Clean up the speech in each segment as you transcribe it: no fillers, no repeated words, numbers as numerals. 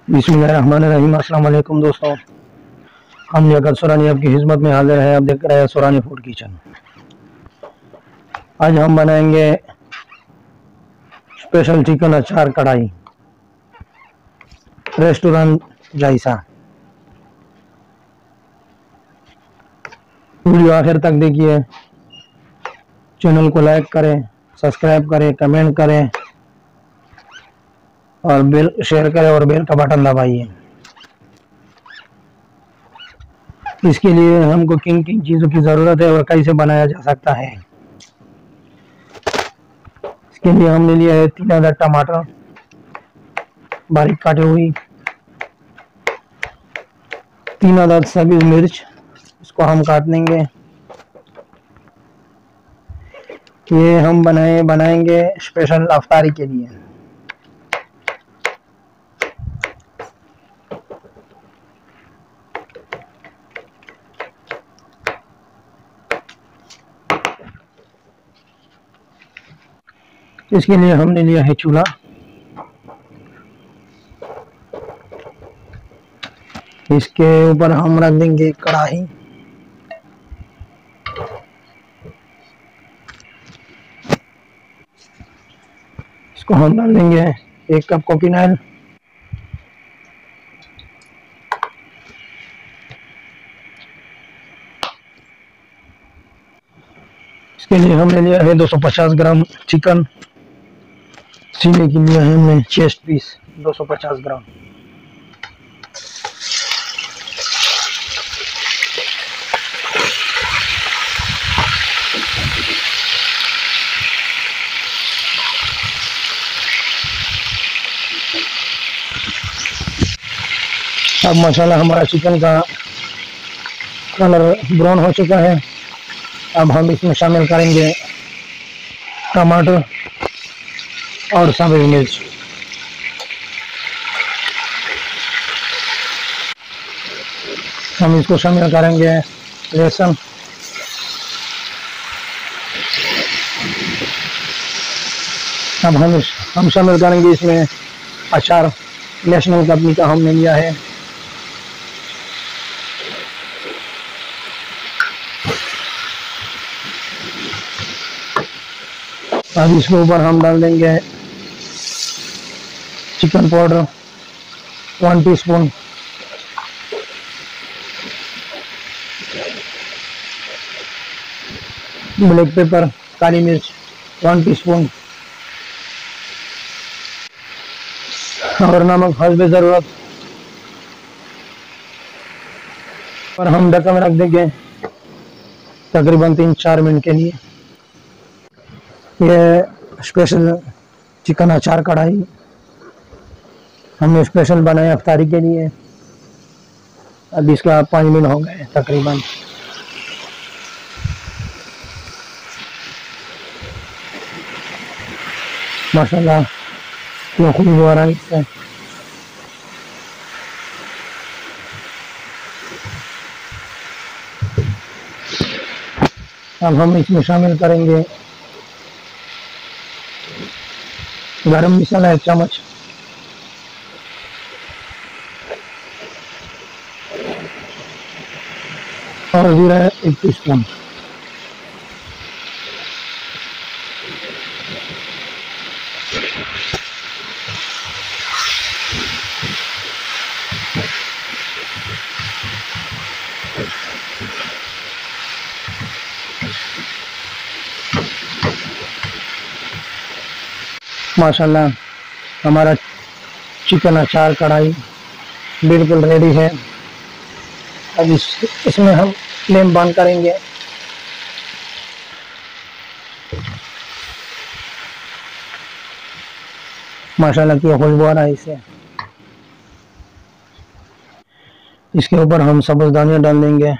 बिस्मिल्लाहिर्रहमानिर्रहीम। अस्सलाम वालेकुम दोस्तों, हम लियाकत सुरानी आपकी खिदमत में हाजिर है। आप देख रहे हैं सुरानी फूड किचन। आज हम बनाएंगे स्पेशल चिकन अचार कढ़ाई, रेस्टोरेंट जैसा। वीडियो आखिर तक देखिए, चैनल को लाइक करें, सब्सक्राइब करें, कमेंट करें और बेल शेयर करें और बेल का बटन दबाइए। इसके लिए हमको किन किन चीज़ों की ज़रूरत है और कैसे बनाया जा सकता है। इसके लिए हमने लिया है 3000 टमाटर बारीक काटे हुई, 3000 सब्ज़ मिर्च, इसको हम काट लेंगे। ये हम बनाएंगे स्पेशल अफ्तारी के लिए। इसके लिए हमने लिया है चूल्हा, इसके ऊपर हम रख देंगे कढ़ाई। इसको हम डाल देंगे 1 कप कुकिंग ऑयल, इसके लिए हमने लिया है 250 ग्राम चिकन। सीने के लिए हमने चेस्ट पीस 250 ग्राम। अब मसाला हमारा चिकन का कलर ब्राउन हो चुका है। अब हम इसमें शामिल करेंगे टमाटर और सब्ज़ मिर्च। हम इसको शामिल करेंगे लहसुन, अब हम शामिल करेंगे इसमें अचार। नेशनल कंपनी का हमने लिया है। अब इसके ऊपर हम डाल देंगे chicken powder 1 teaspoon, black pepper काली मिर्च 1 टीस्पून और नमक हस्बे ज़रूरत। और हम ढक्कन रख देंगे तकरीबन 3-4 मिनट के लिए। ये स्पेशल चिकन अचार कढ़ाई हमने स्पेशल बनाया अफ्तारी के लिए। अब इसका 5 मिनट हो गए तकरीबन। माशाल्लाह क्या खुशबू आ रहा है इससे। अब हम इसमें शामिल करेंगे गरम मसाला 1 चम्मच, और जीरा 1 टीस्पून। माशाल्लाह हमारा चिकन अचार कढ़ाई बिल्कुल रेडी है। अब इसमें हम फ्लेम बंद करेंगे। माशाल्लाह की खुशबू आ रहा है इससे। इसके ऊपर हम सब्ज़ धनिया डाल देंगे।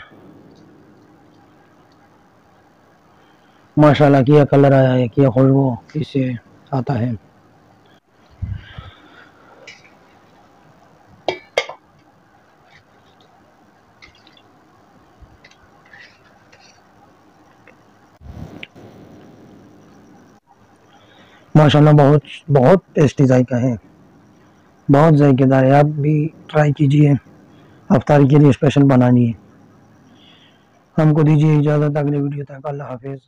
माशाल्लाह क्या कलर आया है, क्या खुशबू इससे आता है। माशाल्लाह बहुत बहुत टेस्टी जायका है। बहुत जायकेदार है। आप भी ट्राई कीजिए, अफ्तारी के लिए स्पेशल बनानी है। हमको दीजिए इजाज़त, अगले वीडियो तक अल्लाह हाफिज़।